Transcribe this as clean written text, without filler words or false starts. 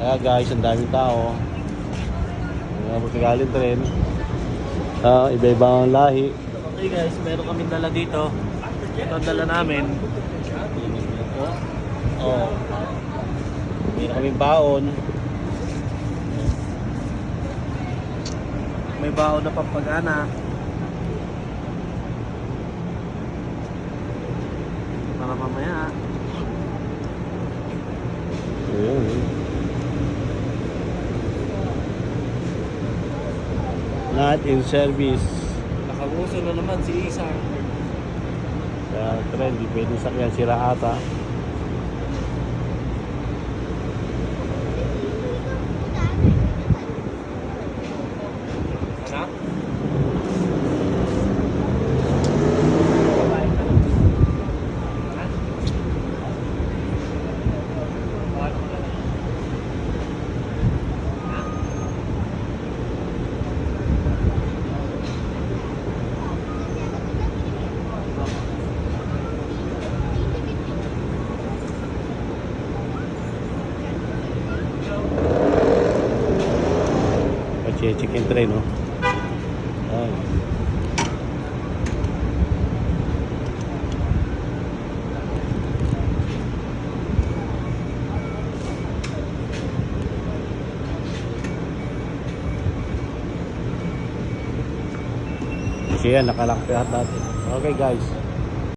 Kaya guys, ang daming tao. Galing tren. Iba-iba ang lahi. Okay guys, meron kaming dala dito. Ito ang dala namin. Meron kaming baon. May baon na pampagana. Para mamaya. Ayun. Not in service. Nakaguso na naman si Isang. Kaya tren, di pwede sakyan, sira ata. Ano? Chicken tray, no? Ay. Kasi yan, nakalakpihat natin. Okay guys.